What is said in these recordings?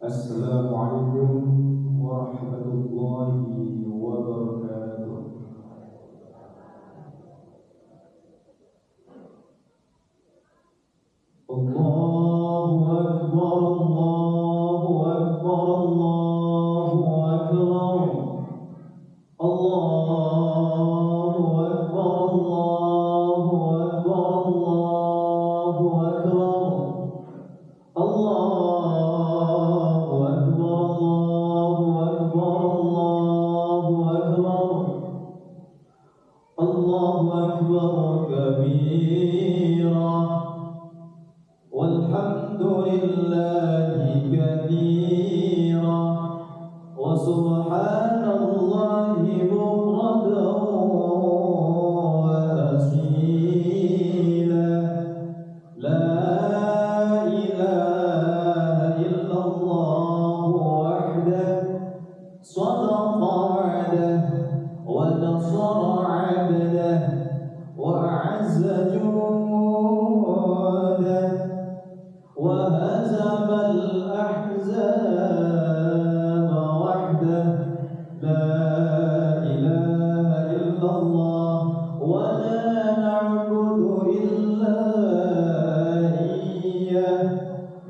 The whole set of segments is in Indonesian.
Assalamualaikum warahmatullahi wabarakatuh. Allahu Akbar, Allahu Akbar, Allahu Akbar. Allahu Akbar, Allahu Akbar, Allahu Akbar. Allahu Akbar, Allahu Akbar, Allahu Akbar. Allahu Akbar kabira. Walhamdulillahi katsira wa subhanallahi bukratan wa asila. La ilaha illallah wahdahu sadaqa 'abdahu wa nasara 'abdahu wa a'azza judahu وهزم الأحزاب وحده. لا إله إلا الله ولا نعبد إلا إياه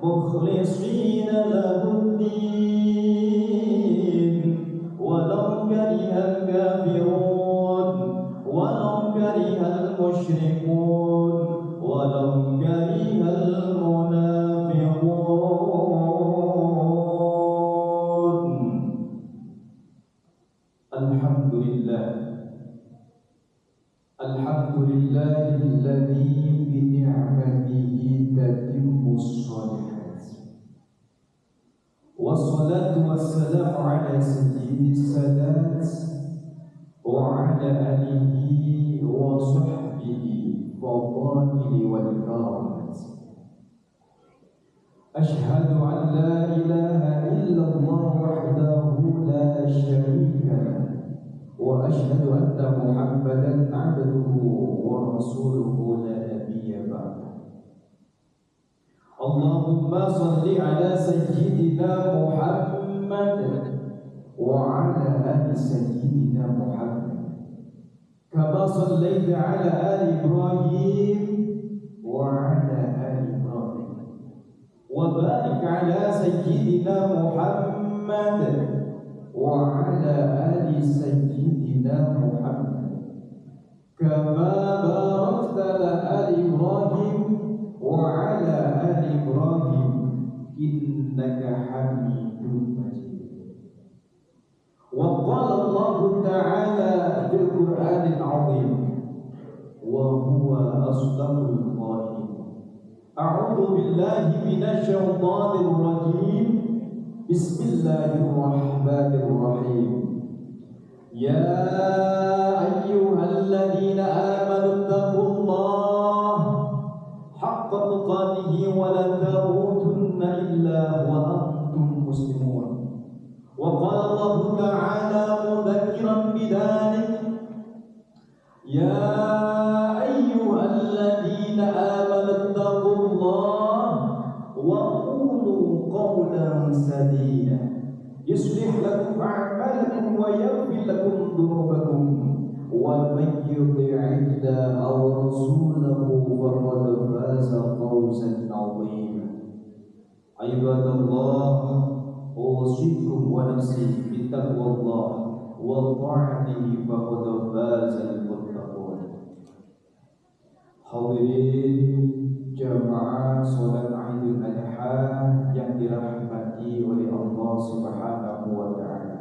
مخلصين له الدين ولو كره الكافرون ولو كره المشركون ولو كره Alhamdulillahilladzi bi ni'matihi tatimmus shalihat. Wassalatu wassalamu ala sayyidis sadat wa ala alihi wa sahbihi fadhili wal karamat. Ashhadu an la ilaha illallah wahdahu la syarika lahu wa ashhadu anna Muhammadan 'abduhu wa rasuluhu la nabiyya ba'dahu. Allahumma shalli ala sayyidina Muhammad wa ala ali sayyidina Muhammad kama shallaita ala ali Ibrahim wa ala ali Ibrahim wa barik ala sayyidina Muhammad wa ala ali sayyidina Muhammad kama barakta ala ali Ibrahim wa ala ali Ibrahim innaka Hamidum Majid. Wa qala Allah ta'ala fil Qur'anil 'azim wa huwa asdaqul qa'ilin. A'udzu billahi minasy syaithanir rajim. Bismillahirrahmanirrahim. Ya ayyuhalladzina amanu taqullaha haqqa tuqatih wa la tamutunna illa wa antum muslimun. Wa qala Allah ta'ala mudzakiran bidzalik. Ya ayyuhalladzina amanu taqullaha wa qawlan sadida yuslih lakum a'malakum wa yaghfir lakum dhunubakum wa may yuti'illah aw rasulahu faqad faza fawzan 'azima. Ibadallah, usikum wa nafsi bi taqwallah wa ta'atihi faqad faza al-muttaqun. Hadirin jamaah salat Idul Adha yang dirahmati oleh Allah Subhanahu wa taala.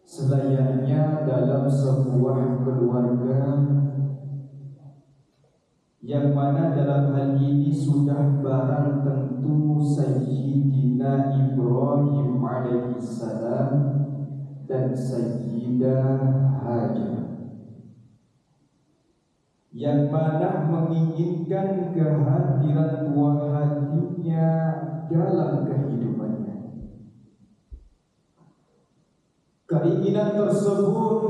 Selayaknya dalam sebuah keluarga yang mana dalam hal ini sudah barang tentu Sayyidina Ibrahim alaihi salam dan Sayyidah Hajar, yang mana menginginkan kehadiran buah hatinya dalam kehidupannya. Keinginan tersebut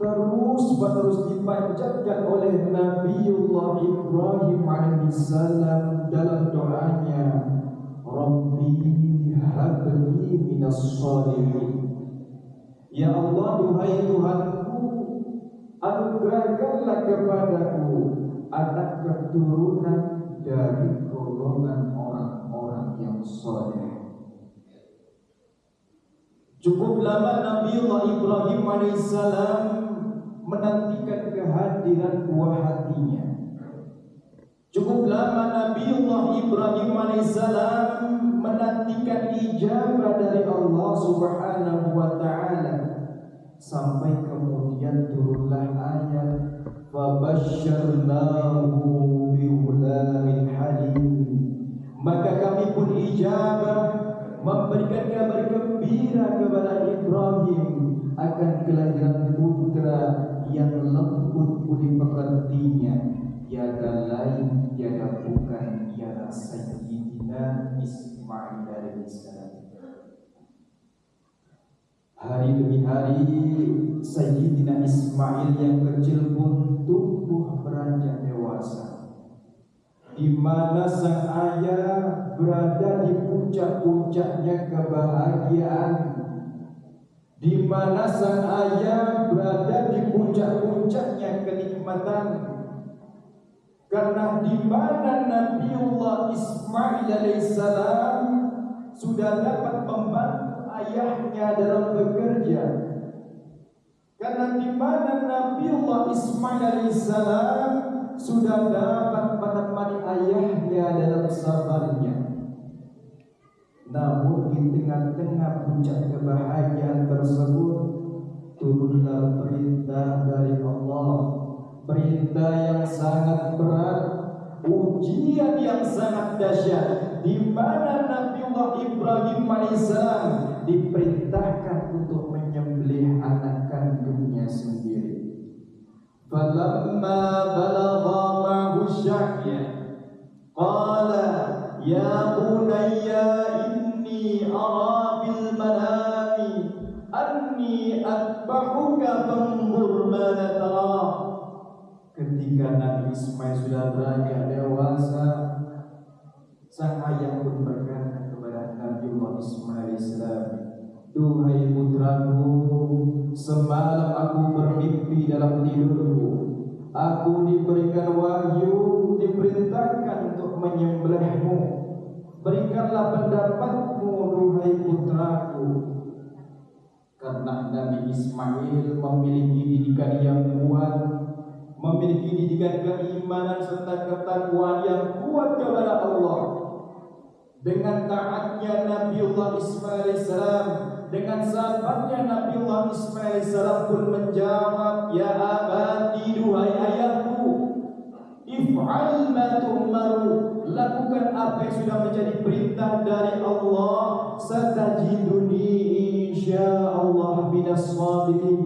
terus-menerus dipanjatkan oleh Nabiullah Ibrahim alaihissalam dalam doanya, Rabbi habli minas shalihin. Ya Allah, duhai Tuhanku, anugerahkanlah kepadaku anak keturunan dari golongan orang-orang yang saleh. Cukup lama Nabiullah Ibrahim alaihissalam menantikan kehadiran buah hatinya. Cukup lama Nabiullah Ibrahim alaihissalam menantikan ijabah dari Allah Subhanahu wa taala, sampai kemudian turunlah ayat fabasyarnahu bighulamin halim. Maka kami pun ijabah, memberikan kabar gembira kepada Ibrahim akan kelahiran putra yang lembut budi pekertinya, tiada lain tiada bukan ialah Sayyidina Ismail alaihissalam. Hari demi hari Sayyidina Ismail yang kecil pun tumbuh beranjak dewasa, di mana sang ayah berada di puncak-puncaknya kebahagiaan, di mana sang ayah berada di puncak-puncaknya kenikmatan. Karena di mana Nabiullah Ismail alaihissalam sudah dapat membantu ayahnya dalam bekerja. Karena di mana Nabiullah Ismail alaihissalam sudah dapat menemani ayahnya dalam safarnya. Namun di tengah-tengah puncak kebahagiaan tersebut turunlah perintah dari Allah, perintah yang sangat berat, ujian yang sangat dahsyat, di mana Nabiullah Ibrahim alaihissalam diperintahkan untuk menyembelih anak kandungnya sendiri. Falamma balagha ma'hu sya'ya qala ya bunayya inni ara bil manami anni atbahuka fanzur madza tara. Ketika Nabi Ismail sudah beranjak dewasa, sang ayah pun berkata kepada Nabiullah Ismail alaihissalam, duhai putraku, semalam aku bermimpi dalam tidurku. Aku diberikan wahyu, diperintahkan untuk menyembelihmu. Berikanlah pendapatmu, duhai putraku. Karena Nabi Ismail memiliki didikan yang kuat, memiliki didikan keimanan serta ketakwaan yang kuat kepada Allah. Dengan taatnya Nabiullah Ismail alaihissalam, dengan sahabatnya Nabiullah Ismail alaihissalam pun menjawab, ya abadi, duhai ayahku, if'al ma tu'maru, lakukan apa yang sudah menjadi perintah dari Allah. Satajiduni insyaallah minas sabirin,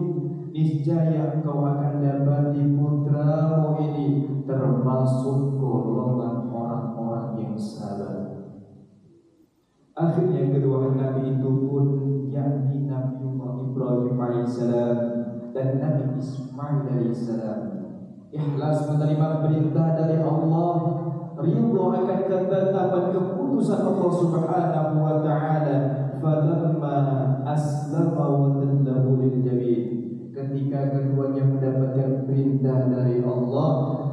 niscaya engkau akan dapati putramu ini termasuk golongan orang-orang yang sabar. Akhirnya kedua Nabi itu pun, yakni Nabiullah Ibrahim alaihissalam dan Nabi Ismail alaihissalam, ikhlas menerima perintah dari Allah, ridho akan ketetapan keputusan Allah Subhanahu wa taala. Falamma aslama wa tallahu lil jabin, ketika keduanya mendapatkan perintah dari Allah,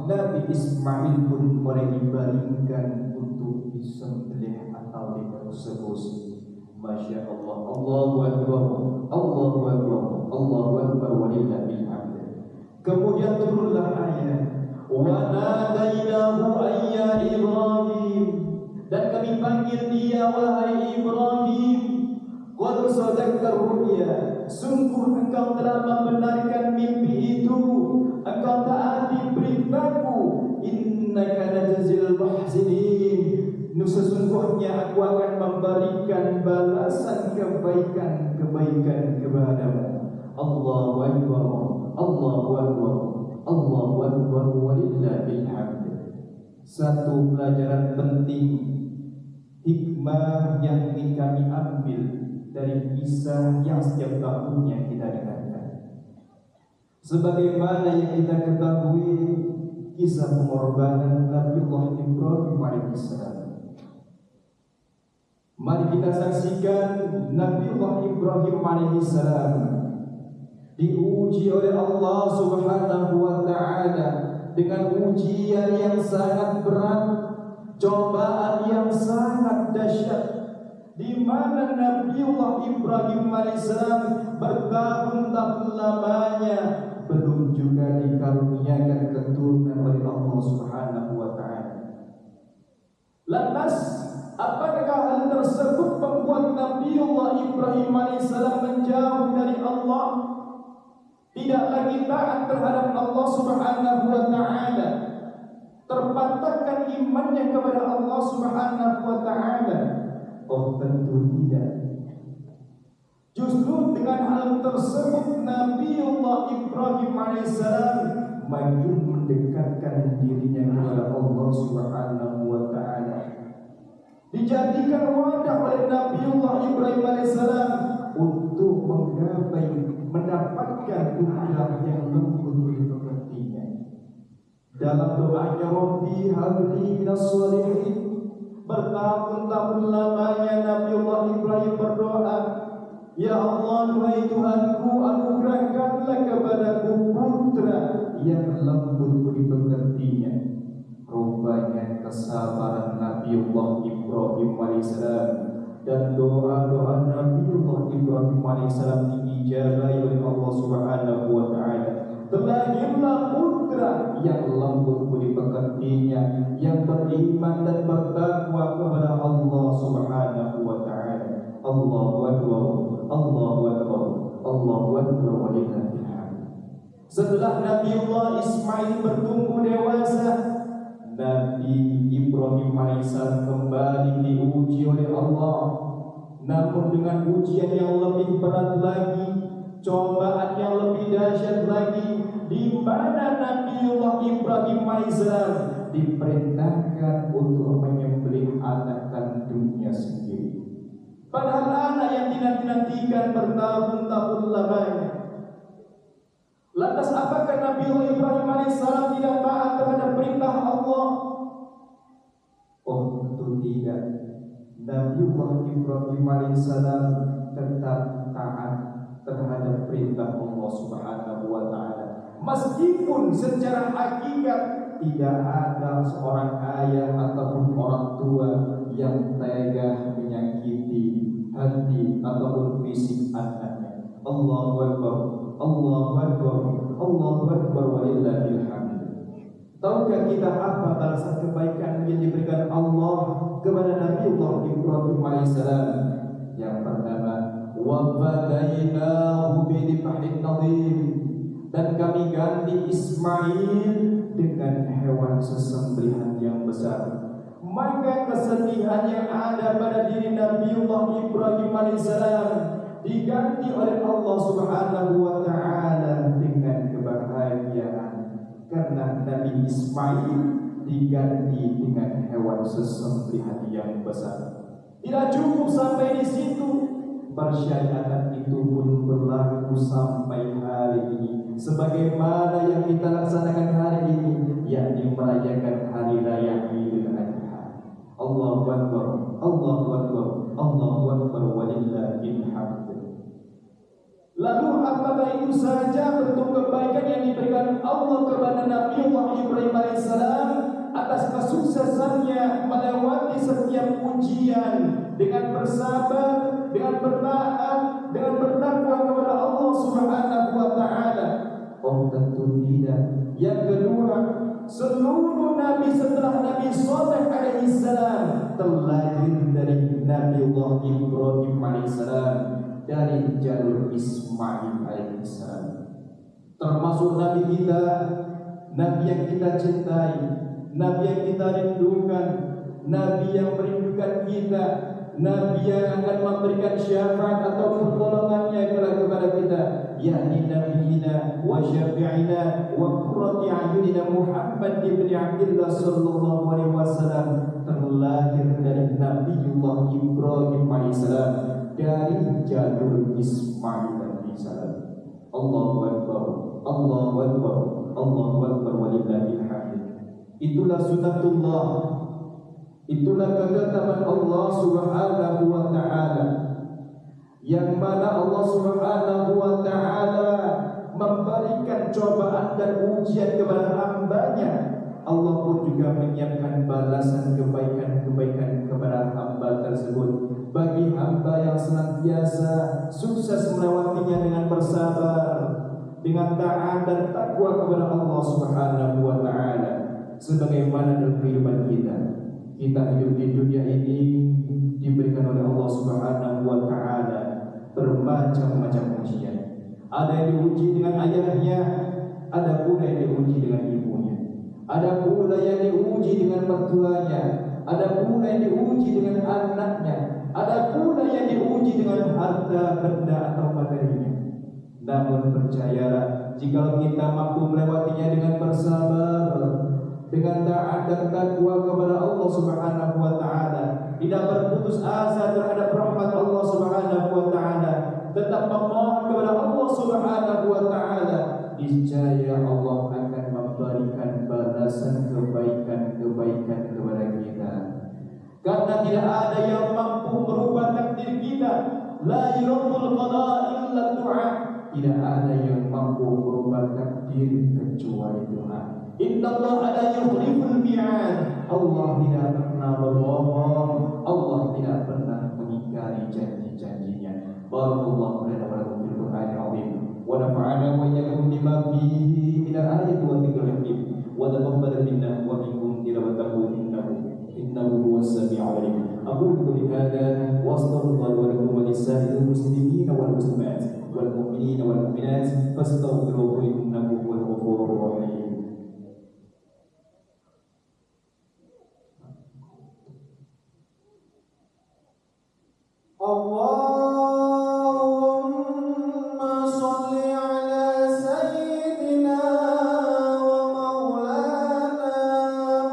Nabi Ismail pun mulai dibaringkan untuk disembelih atau dieksekusi. Masya Allah, Allahu Akbar, Allahu Akbar, Allahu Akbar, walillahil hamd. Kemudian turunlah ayat, wa nadainahu ayya Ibrahim, dan kami panggil dia, wahai Ibrahim, qad sadaqta ru'ya, sungguh engkau telah membenarkan mimpi itu, engkau taati perintahku, innaka najzil muhsinin, sesungguhnya aku akan memberikan balasan kebaikan-kebaikan kepadamu. Allahu Akbar, Allahu Akbar, Allahu Akbar, walillahil hamd. Satu pelajaran penting, hikmah yang ingin kami ambil dari kisah yang setiap tahunnya kita dengarkan. Sebagaimana yang kita ketahui, kisah pengorbanan Nabiullah Ibrahim alaihissalam. Mari kita saksikan Nabiullah Ibrahim alaihissalam diuji oleh Allah Subhanahu wa ta'ala dengan ujian yang sangat berat, cobaan yang sangat dahsyat, di mana Nabiullah Ibrahim alaihissalam bertahun-tahun lamanya belum juga dikaruniakan keturunan oleh Allah Subhanahu wa ta'ala. Lantas apakah hal tersebut membuat Nabiullah Ibrahim alaihissalam menjauh dari Allah, tidak lagi taat terhadap Allah Subhanahu wa ta'ala, terpatahkan imannya kepada Allah Subhanahu wa ta'ala? Oh, tentu tidak. Justru dengan hal tersebut Nabiullah Ibrahim alaihissalam makin mendekatkan dirinya kepada Allah Subhanahu wa ta'ala. Dijadikan wadah oleh Nabiullah Ibrahim alaihissalam untuk mendapatkan ujian yang lembut dimengertinya. Dalam doanya, Rabbi habli minas sholihin, bertahun-tahun lamanya Nabiullah Ibrahim berdoa, ya Allah, wahai Tuhanku, anugerahkanlah kepadaku putra yang lembut dimengertinya. Rupanya kesabaran Nabiullah Ibrahim alaihissalam dan doa-doa Nabiullah Ibrahim alaihissalam diijabahi oleh Allah Subhanahu wa ta'ala. Terlahirlah putra yang lembut budi pekertinya, yang beriman dan bertakwa kepada Allah Subhanahu wa ta'ala. Allahu akbar, Allahu akbar, Allahu akbar walillahil hamd. Setelah Nabiullah Ismail bertumbuh dewasa, Nabi Ibrahim alaihissalam kembali diuji oleh Allah, namun dengan ujian yang lebih berat lagi, cobaan yang lebih dahsyat lagi, di mana Nabiullah Ibrahim alaihissalam diperintahkan untuk menyembelih anak kandungnya sendiri. Padahal anak yang dinanti-nantikan bertahun-tahun lamanya. Lantas apakah Nabiullah Ibrahim alaihissalam tidak taat terhadap perintah Allah? Oh, tentu tidak. Nabiullah Ibrahim alaihissalam tetap taat terhadap perintah Allah Subhanahu wa ta'ala. Meskipun secara hakikat tidak ada seorang ayah ataupun orang tua yang tega menyakiti hati ataupun fisik anaknya. Allahu akbar, Allahu akbar, Allahu akbar walillahil hamd. Tahukah kita apa balasan kebaikan yang diberikan Allah kepada Nabiullah Ibrahim alaihissalam? Yang pertama, wa fadainahu bidhibhin nadhir, dan kami ganti Ismail dengan hewan sesembelihan yang besar. Maka kesedihan yang ada pada diri Nabiullah Ibrahim alaihissalam diganti oleh Allah Subhanahu wa ta'ala dengan kebahagiaan, karena Nabi Ismail diganti dengan hewan sesembelihan yang besar. Tidak cukup sampai di situ, persyaratan itu pun berlaku sampai hari ini, sebagaimana yang kita laksanakan hari ini, yakni merayakan hari raya Idul Adha. Allahu akbar, Allahu akbar, Allahu akbar walillahil hamd. Lalu apakah itu saja bentuk kebaikan yang diberikan Allah kepada Nabiullah Ibrahim alaihissalam atas kesuksesannya melewati setiap ujian dengan bersabar, dengan bertaat, dengan bertakwa kepada Allah Subhanahu wa ta'ala? Oh, tentu tidak. Yang kedua, seluruh nabi setelah Nabi Saleh alaihissalam terlahir dari Nabiullah Ibrahim alaihissalam, dari jalur Ismail alaihissalam. Termasuk nabi kita, nabi yang kita cintai, nabi yang kita rindukan, nabi yang merindukan kita, nabi yang akan memberikan syafaat atau pertolongannya kepada kita, yakni nabiyina wa syafi'ina wa qurrati a'yunina Muhammad ibn Abdullah sallallahu alaihi wasallam, terlahir dari Nabiullah Ibrahim alaihissalam, dari jalur Ismail alaihissalam. Allahu akbar, Allahu akbar, Allahu akbar walillahil hamd. Itulah sunatullah. Itulah ketetapan Allah Subhanahu wa taala, yang mana Allah Subhanahu wa taala memberikan cobaan dan ujian kepada hamba-Nya. Allah pun juga menyiapkan balasan kebaikan-kebaikan kepada hamba tersebut. Bagi hamba yang senantiasa sukses melewatinya dengan bersabar, dengan taat dan takwa kepada Allah Subhanahu wa taala. Sebagaimana dalam kehidupan kita hidup di dunia ini diberikan oleh Allah Subhanahu wa taala bermacam-macam ujian. Ada yang diuji dengan ayahnya, ada pula yang diuji dengan ibunya, ada pula yang diuji dengan mertuanya, ada pula yang diuji dengan anaknya, ada pula yang diuji dengan harta benda atau materinya. Namun percayalah, jika kita mampu melewatinya dengan bersabar, dengan taat dan takwa kepada Allah Subhanahu wa taala, tidak berputus asa terhadap rahmat Allah Subhanahu wa taala, tetap memohon kepada Allah Subhanahu wa taala, niscaya Allah akan memberikan balasan kebaikan-kebaikan kepada kita. Karena tidak ada yang mampu merubah takdir kita. La yurabbul qada illa du'a. Tidak ada yang mampu merubah takdir kecuali doa. Innallaha la yukhliful mi'ad. Allah tidak pernah berbohong. Allah tidak pernah mengingkari janji-janjinya. Barakallahu lana wa lakum fil Qur'anil 'azim. Wa nafa'ana wa iyyakum bima fihi min al-ayati wa dhikril hakim. Wa taqabbal minna wa minkum tilawatahu innahu huwas sami'ul 'alim. Aqulu qawli hadha wa astaghfirullaha wa lakum wa lis-sa'iril muslimina wal muslimat wal mu'minina wal mu'minat fastaghfiruhu innahu huwal ghafurur rahim. Allahumma sholli ala sayyidina wa maulana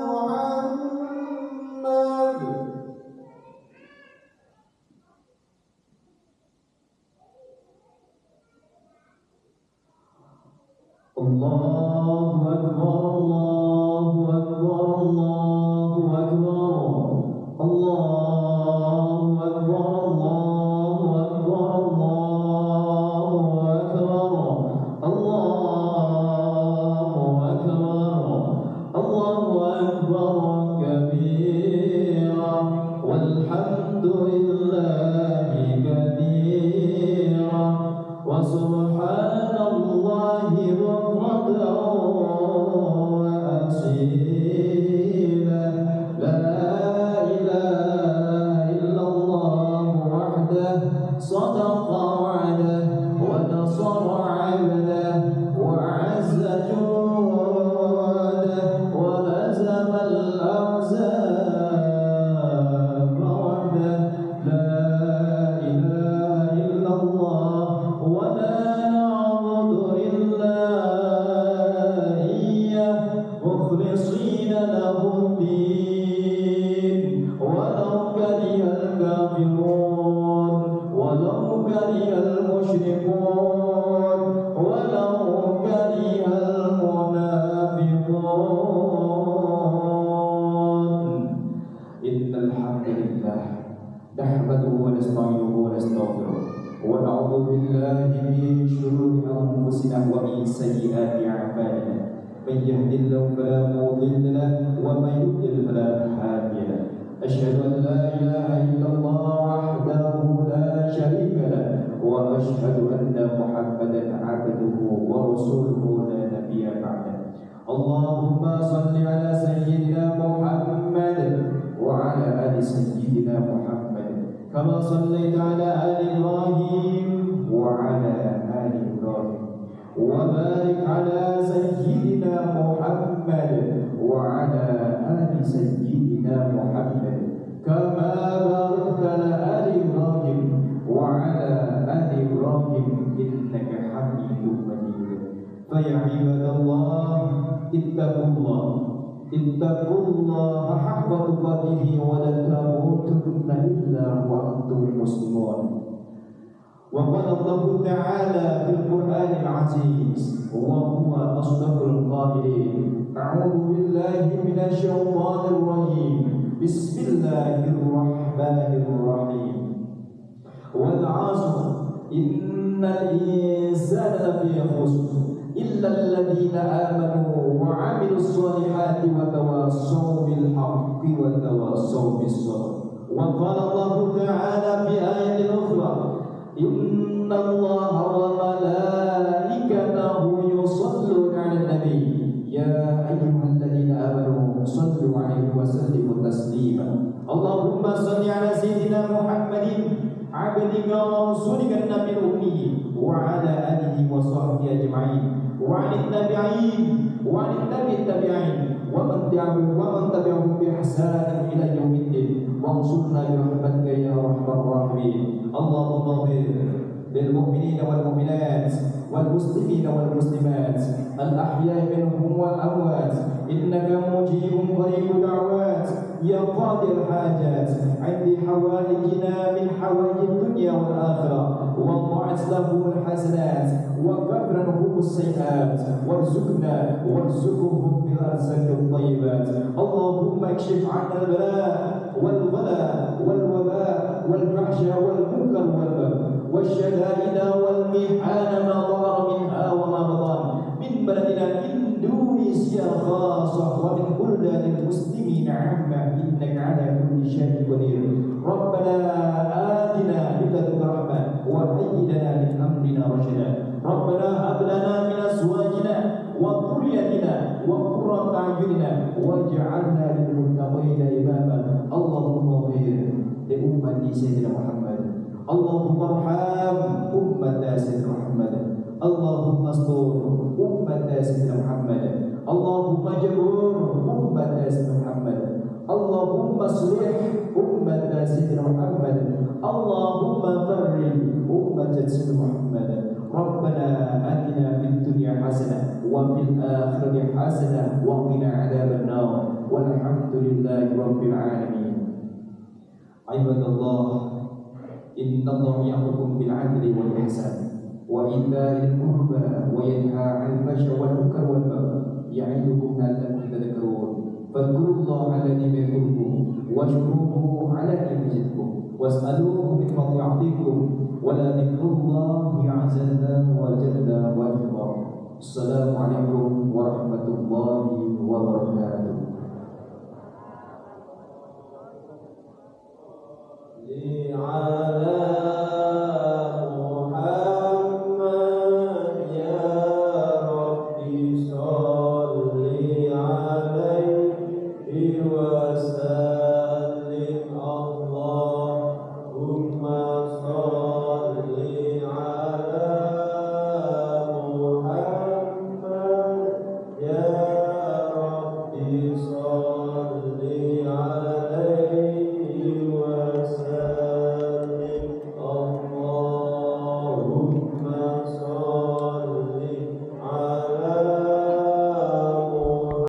Muhammad. Allahu akbar, Allahu akbar, Allahu akbar. Allahu akbar, Allahu akbar, Allahu akbar. Allahu akbar, Allahu akbar kabira, walhamdulillahi katsira, wa subhanallahi bukratan wa asila. صدق وعده ونصر عبده وعز جوده ولزم الأحزاب وحده. لا إله إلا الله ولا نعبد إلا إياه مخلصين له الدين ولو كره الكافرون ولو كره المشركون ولو كره المنافقون. إن الحمد لله نحمده ونستعينه ونستغفره ونعوذ بالله من شرور أنفسنا ومن سيئات أعمالنا. من يهد الله فلا مضل له ومن يضلل فلا هادي له. أشهد أن لا إله إلا الله وحده لا شريك له وأشهد أن محمدا عبده ورسوله لا نبي بعده. اللهم صل على سيدنا محمد وعلى آل سيدنا محمد كما صليت على آل إبراهيم وعلى آل إبراهيم وبارك على سيدنا محمد وعلى آل سيدنا محمد كما باركت على آل إبراهيم وعلى آل إبراهيم إنك حميد مجيد. فيا عباد الله اتقوا الله حق تقاته ولا تموتن إلا وأنتم مسلمون. وقال الله تعالى في القرآن العزيز وهو أصدق القائلين: أعوذ بالله من الشيطان الرجيم. Bismillahirrahmanirrahim. Wal 'ashr innal insana lafi khusr illa alladziina aamanu wa 'amilus shalihati wa tawassaw bil haqqi wa tawassaw bis sabr. Wa qala Allah ta'ala fi ayatin ukhra inna Allaha wa malaikatahu yusalluna 'alan nabi ya ayyuhalladzina amanu sallu 'alaihi wa sallimu taslima. Allahumma salli 'ala sayyidina Muhammadin 'abdika wa rasulika nabiyil ummi wa 'ala alihi wa sahbihi ajma'in wa 'alal tabi'in wa 'alal tabi'in wa man tabi'ahum bi ihsan ila yaumiddin wa ansurna bi rahmatika ya arhamar rahimin. Allahumma ighfir للمؤمنين والمؤمنات والمسلمين والمسلمات الأحياء منهم والأموات إنك مجيب قريب دعوات يا قاضي الحاجات عند حوائجنا من حوائج الدنيا والآخرة وضعت لهم الحسنات وكفر لهم السيئات وارزقهم بالأرزاق الطيبات. اللهم اكشف عنا البلاء والغلا والوباء والفحشاء والمنكر والبغي والشدائد والمحان ما ظهر منها وما بطن من بلدنا إندونيسيا خاصة ومن بلدان المسلمين عامة إنك على كل شيء قدير. ربنا آتنا من لدنك رحمة وهيئ لنا من أمرنا رشدا. ربنا هب لنا من أزواجنا وذريتنا وقرة أعيننا واجعلنا للمتقين إماما. اللهم اغفر لأمة سيدنا محمد. اللهم ارحم أمة سيدنا محمد. اللهم استر أمة سيدنا محمد. اللهم جبر أمة سيدنا محمد. اللهم اصلح أمة سيدنا محمد. اللهم فرج أمة سيدنا محمد. ربنا آتنا في الدنيا حسنة وفي الآخرة حسنة وقنا عذاب النار والحمد لله رب العالمين. عباد الله إن الله يأمركم بالعدل والإحسان وإيتاء ذي القربى وينهى عن الفحشاء والمنكر والبغي يعظكم لعلكم تذكرون. فاذكروا الله الذي يذكركم واشكروه على نعمه يزدكم واسألوه من فضل يعطيكم ولذكر الله عز وجل وأكبر. السلام عليكم ورحمة الله وبركاته.